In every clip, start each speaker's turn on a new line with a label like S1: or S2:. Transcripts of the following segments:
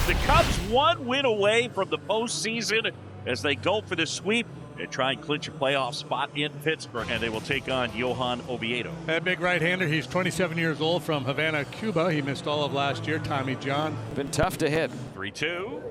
S1: The Cubs 1 win away from the postseason as they go for the sweep and try and clinch a playoff spot in Pittsburgh, and they will take on Johan Oviedo.
S2: That big right-hander, he's 27 years old, from Havana, Cuba. He missed all of last year. Tommy John.
S3: Been tough to hit.
S1: 3-2,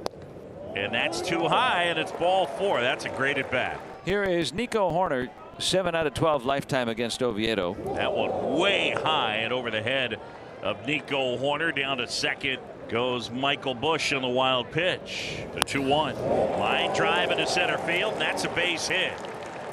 S1: and that's too high, and it's ball 4. That's a great at bat.
S3: Here is Nico Horner, 7 out of 12 lifetime against Oviedo.
S1: That one way high and over the head of Nico Horner. Down to second goes Michael Busch on the wild pitch. The 2-1. Line drive into center field. That's a base hit.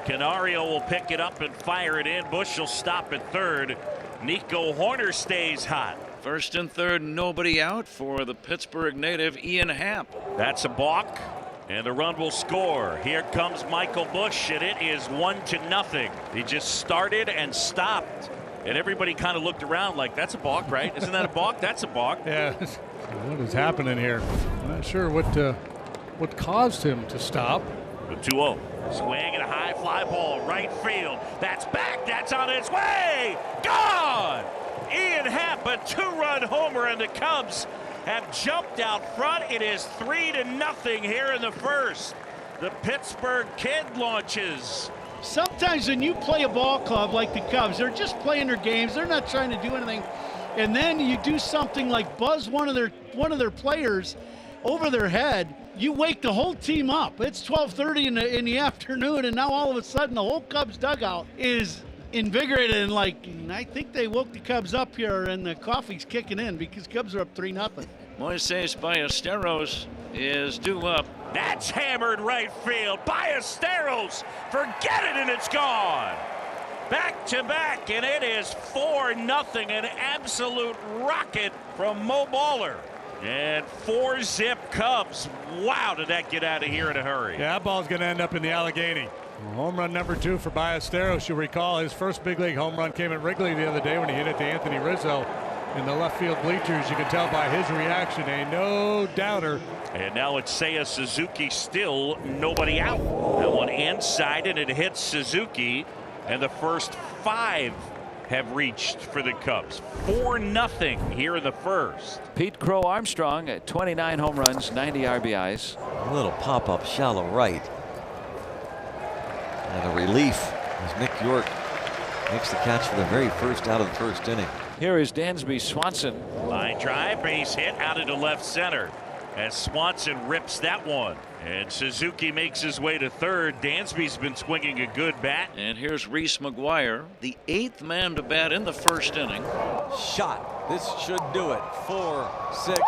S1: Canario will pick it up and fire it in. Busch will stop at third. Nico Horner stays hot.
S4: First and third, nobody out for the Pittsburgh native Ian Happ.
S1: That's a balk, and the run will score. Here comes Michael Busch, and it is 1-0. He just started and stopped, and everybody kind of looked around like, that's a balk, right? Isn't that a balk? That's a balk.
S2: Yeah. What is happening here? I'm not sure what caused him to stop.
S1: The 2-0. Swing and a high fly ball, right field. That's back. That's on its way. Gone. Ian Happ, a 2-run homer, and the Cubs have jumped out front. It is 3-0 here in the first. The Pittsburgh Kid launches.
S5: Sometimes when you play a ball club like the Cubs, they're just playing their games. They're not trying to do anything. And then you do something like buzz one of their players over their head. You wake the whole team up. It's 12:30 in the afternoon, and now all of a sudden the whole Cubs dugout is invigorated, and I think they woke the Cubs up here, and the coffee's kicking in because Cubs are up 3-0.
S4: Moises Ballesteros is due up.
S1: That's hammered right field. Ballesteros, forget it, and it's gone. Back to back, and it is 4-0. An absolute rocket from Mo Baller. And 4-zip Cubs. Wow, did that get out of here in a hurry?
S2: Yeah, that ball's going to end up in the Allegheny. Home run number 2 for Ballesteros. You'll recall his first big league home run came at Wrigley the other day when he hit it to Anthony Rizzo in the left field bleachers. You can tell by his reaction, a no-doubter.
S1: And now it's Seiya Suzuki, still nobody out. That one inside, and it hits Suzuki. And the first 5 have reached for the Cubs. 4-0 here in the first.
S3: Pete Crow Armstrong at 29 home runs, 90 RBIs.
S6: A little pop-up shallow right. And a relief as Nick York makes the catch for the very first out of the first inning.
S3: Here is Dansby Swanson.
S1: Line drive, base hit out into left center as Swanson rips that one. And Suzuki makes his way to third. Dansby's been swinging a good bat.
S4: And here's Reese McGuire, the 8th man to bat in the first inning.
S6: Shot. This should do it. 4, 6,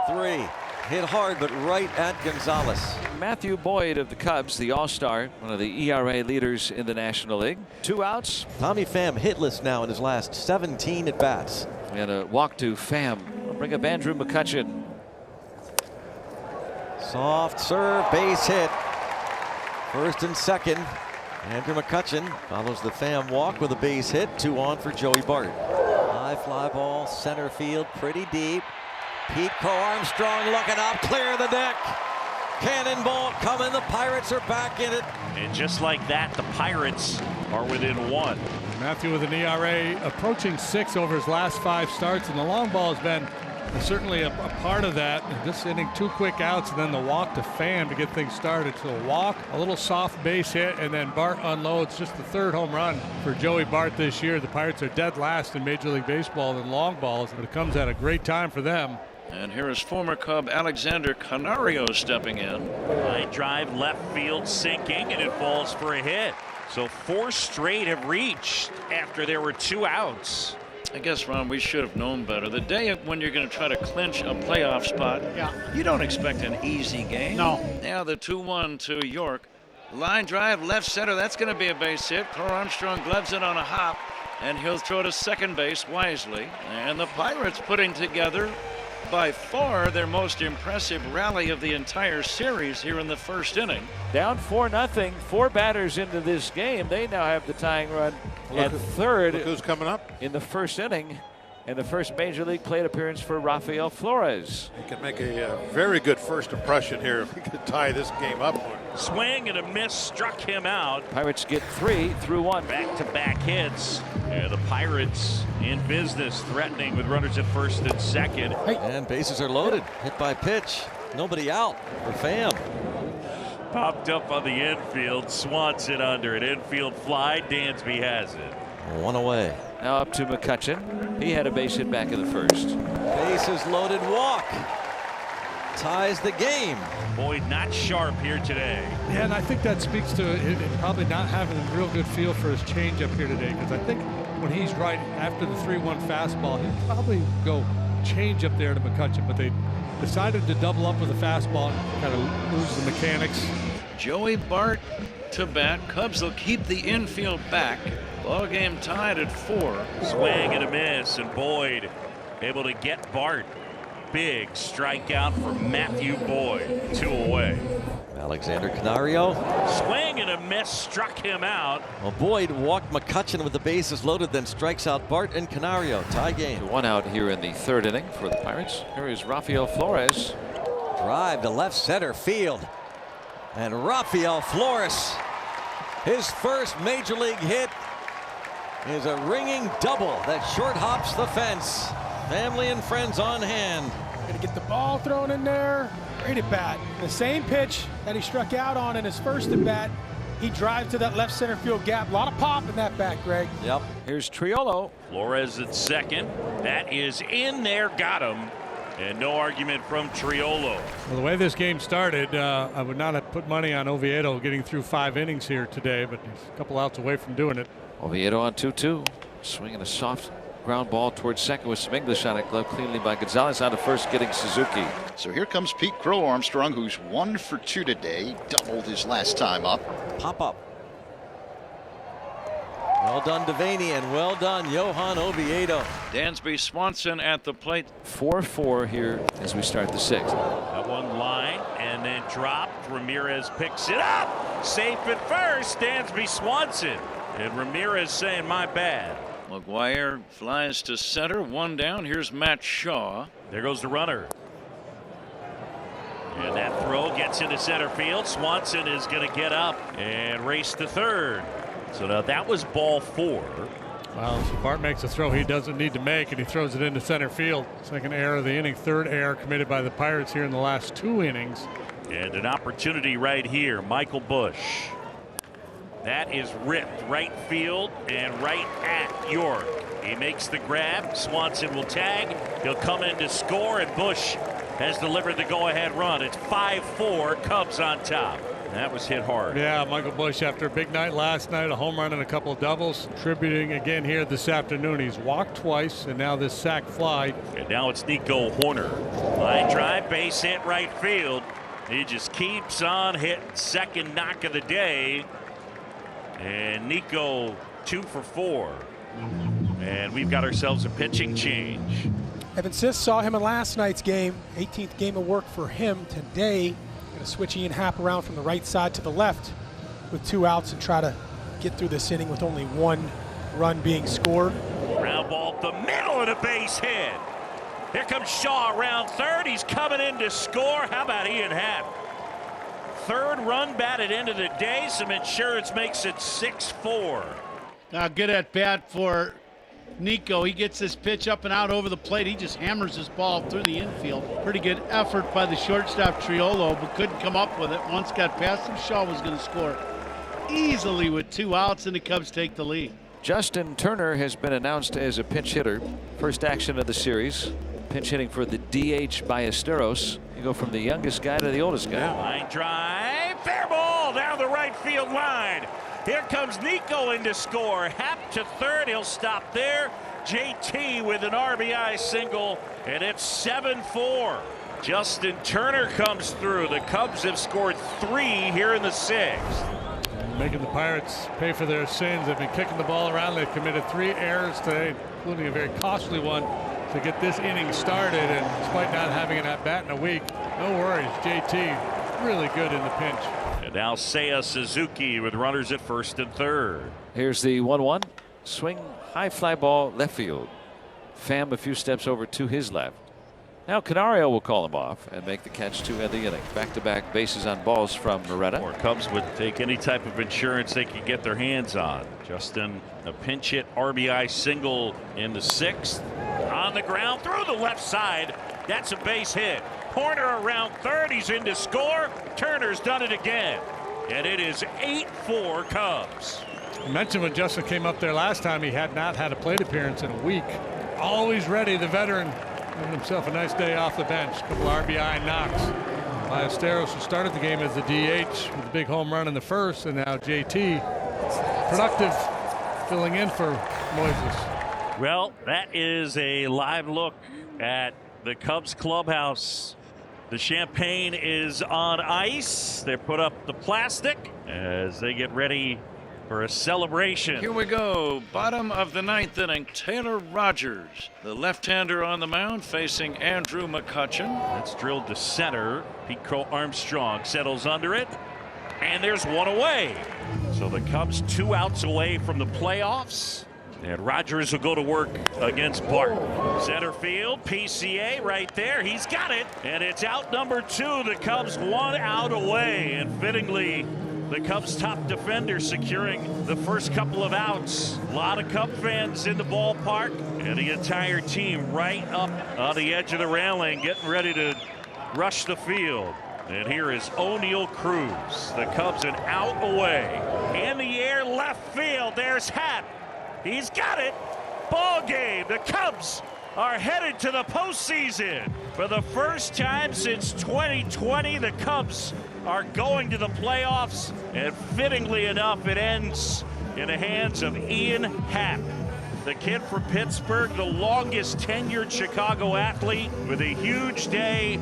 S6: 3. Hit hard, but right at Gonzalez.
S3: Matthew Boyd of the Cubs, the All-Star, one of the ERA leaders in the National League. 2 outs.
S6: Tommy Pham hitless now in his last 17 at-bats.
S3: And a walk to Pham. We'll bring up Andrew McCutchen.
S6: Soft serve, base hit. First and second. Andrew McCutchen follows the Pham walk with a base hit. 2 on for Joey Bart. High fly ball, center field, pretty deep. Pete Crow Armstrong looking up, clear the deck. Cannonball coming, the Pirates are back in it.
S1: And just like that, the Pirates are within 1.
S2: Matthew with an ERA approaching 6 over his last 5 starts, and the long ball has been certainly a part of that. This inning, 2 quick outs, and then the walk to Pham to get things started. So a walk, a little soft base hit, and then Bart unloads. Just the 3rd home run for Joey Bart this year. The Pirates are dead last in Major League Baseball in long balls, but it comes at a great time for them.
S4: And here is former Cub Alexander Canario stepping in.
S1: Line drive, left field sinking, and it falls for a hit. So 4 straight have reached after there were 2 outs.
S4: I guess, Ron, we should have known better. The day when you're going to try to clinch a playoff spot, you don't expect an easy game.
S5: No.
S4: Now the 2-1 to York. Line drive, left center. That's going to be a base hit. Crow Armstrong gloves it on a hop, and he'll throw to second base wisely. And the Pirates putting together by far their most impressive rally of the entire series here in the first inning.
S3: Down 4-0, 4 batters into this game. They now have the tying run at third.
S7: Look who's coming up
S3: in the first inning, and the first Major League plate appearance for Rafael Flores.
S7: He can make a very good first impression here if he could tie this game up.
S1: Swing and a miss struck him out.
S3: Pirates get 3 through 1.
S1: Back-to-back hits. And the Pirates in business, threatening with runners at first and second.
S6: And bases are loaded. Hit by pitch. Nobody out for Pham.
S1: Popped up on the infield. Swanson under it. Infield fly. Dansby has it.
S6: One away.
S3: Now up to McCutchen. He had a base hit back in the first.
S6: Bases loaded, walk. Ties the game.
S1: Boyd not sharp here today.
S2: Yeah, and I think that speaks to it probably not having a real good feel for his changeup here today, because I think when he's right after the 3-1 fastball, he'd probably go change up there to McCutchen, but they decided to double up with a fastball and kind of lose the mechanics.
S4: Joey Bart to bat. Cubs will keep the infield back. Ball game tied at 4.
S1: Swing and a miss, and Boyd able to get Bart. Big strikeout for Matthew Boyd. 2 away.
S6: Alexander Canario.
S1: Swing and a miss, struck him out.
S6: Well, Boyd walked McCutchen with the bases loaded, then strikes out Bart and Canario. Tie game.
S3: 1 out here in the 3rd inning for the Pirates. Here is Rafael Flores.
S6: Drive to left center field. And Rafael Flores, his first major league hit, is a ringing double that short hops the fence. Family and friends on hand.
S8: Gonna get the ball thrown in there. Great at bat. The same pitch that he struck out on in his first at bat. He drives to that left center field gap. A lot of pop in that bat, Greg.
S6: Yep.
S3: Here's Triolo.
S1: Flores at second. That is in there. Got him. And no argument from Triolo.
S2: Well, the way this game started, I would not have put money on Oviedo getting through 5 innings here today, but he's a couple outs away from doing it.
S3: Oviedo on 2-2. Swinging a soft ground ball towards second with some English on it. Glove cleanly by Gonzalez. On to first, getting Suzuki.
S9: So here comes Pete Crow Armstrong, who's 1 for 2 today. Doubled his last time up.
S6: Pop up. Well done, Devaney, and well done, Johan Oviedo.
S4: Dansby Swanson at the plate.
S3: 4-4 here as we start the 6th.
S1: That one line and then dropped. Ramirez picks it up. Safe at first. Dansby Swanson. And Ramirez saying, my bad.
S4: McGuire flies to center. 1 down. Here's Matt Shaw.
S1: There goes the runner. And that throw gets into center field. Swanson is going to get up and race to third. So now that was ball 4.
S2: Well, so Bart makes a throw he doesn't need to make, and he throws it into center field. Second error of the inning, 3rd error committed by the Pirates here in the last 2 innings.
S1: And an opportunity right here. Michael Bush. That is ripped right field and right at York. He makes the grab. Swanson will tag. He'll come in to score, and Bush has delivered the go-ahead run. It's 5-4, Cubs on top. That was hit hard.
S2: Yeah, Michael Bush, after a big night last night, a home run and a couple of doubles, contributing again here this afternoon. He's walked twice, and now this sac fly.
S1: And now it's Nico Horner. Line drive, base hit right field. He just keeps on hitting. Second knock of the day. And Nico 2 for 4. And we've got ourselves a pitching change.
S8: Evan Sisk saw him in last night's game. 18th game of work for him today. Going to switch Ian Happ around from the right side to the left with 2 outs and try to get through this inning with only 1 run being scored.
S1: Ground ball up the middle and a base hit. Here comes Shaw around third. He's coming in to score. How about Ian Happ? 3rd run batted into the day. Some insurance makes it 6-4.
S5: Now good at bat for Nico. He gets this pitch up and out over the plate. He just hammers this ball through the infield. Pretty good effort by the shortstop Triolo, but couldn't come up with it. Once got past him, Shaw was going to score easily with 2 outs, and the Cubs take the lead.
S3: Justin Turner has been announced as a pinch hitter. First action of the series. Pinch hitting for the DH Ballesteros. You go from the youngest guy to the oldest guy.
S1: Line drive, fair ball down the right field line. Here comes Nico in to score. Happ to third. He'll stop there. JT with an RBI single, and it's 7-4. Justin Turner comes through. The Cubs have scored 3 here in the 6th.
S2: Making the Pirates pay for their sins. They've been kicking the ball around. They've committed 3 errors today, including a very costly one to get this inning started, and despite not having an at-bat in a week, no worries. JT really good in the pinch.
S1: And now Seiya Suzuki with runners at first and third.
S3: Here's the 1-1. Swing, high fly ball, left field. Pham a few steps over to his left. Now Canario will call him off and make the catch to end the inning. Back-to-back bases on balls from Moretta.
S1: Or Cubs would take any type of insurance they could get their hands on. Justin, a pinch hit RBI single in the 6th. On the ground through the left side. That's a base hit. Horner around third. He's in to score. Turner's done it again. And it is 8-4 Cubs.
S2: I mentioned when Justin came up there last time, he had not had a plate appearance in a week. Always ready, the veteran. Having himself a nice day off the bench. A couple RBI knocks. Ballesteros, who started the game as the DH with a big home run in the first, and now JT. Productive filling in for Moises.
S1: Well, that is a live look at the Cubs clubhouse. The champagne is on ice. They put up the plastic as they get ready for a celebration.
S4: Here we go. Bottom of the ninth inning. Taylor Rogers, the left-hander on the mound, facing Andrew McCutchen.
S1: That's drilled to center. Pete Crow Armstrong settles under it. And there's one away. So the Cubs 2 outs away from the playoffs. And Rogers will go to work against Bart. Center field, PCA right there. He's got it. And it's out number 2. The Cubs 1 out away. And fittingly, the Cubs top defender securing the first couple of outs. A lot of Cub fans in the ballpark. And the entire team right up on the edge of the railing, getting ready to rush the field. And here is O'Neal Cruz. The Cubs an out away. In the air, left field. There's Happ. He's got it. Ball game. The Cubs are headed to the postseason. For the first time since 2020, the Cubs are going to the playoffs. And fittingly enough, it ends in the hands of Ian Happ. The kid from Pittsburgh, the longest tenured Chicago athlete, with a huge day.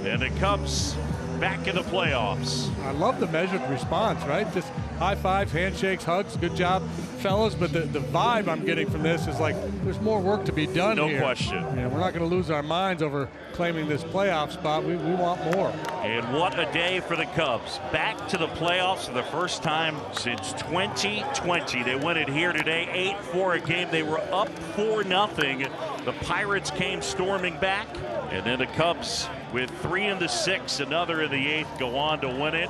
S1: And the Cubs back in the playoffs.
S2: I love the measured response, right? Just high fives, handshakes, hugs. Good job, fellas. But the vibe I'm getting from this is like there's more work to be done here.
S1: No question.
S2: Yeah, we're not going to lose our minds over claiming this playoff spot. We want more.
S1: And what a day for the Cubs. Back to the playoffs for the first time since 2020. They win it here today, 8-4 a game. They were up 4-0. The Pirates came storming back. And then the Cubs, with 3 in the 6th, another in the 8th, go on to win it.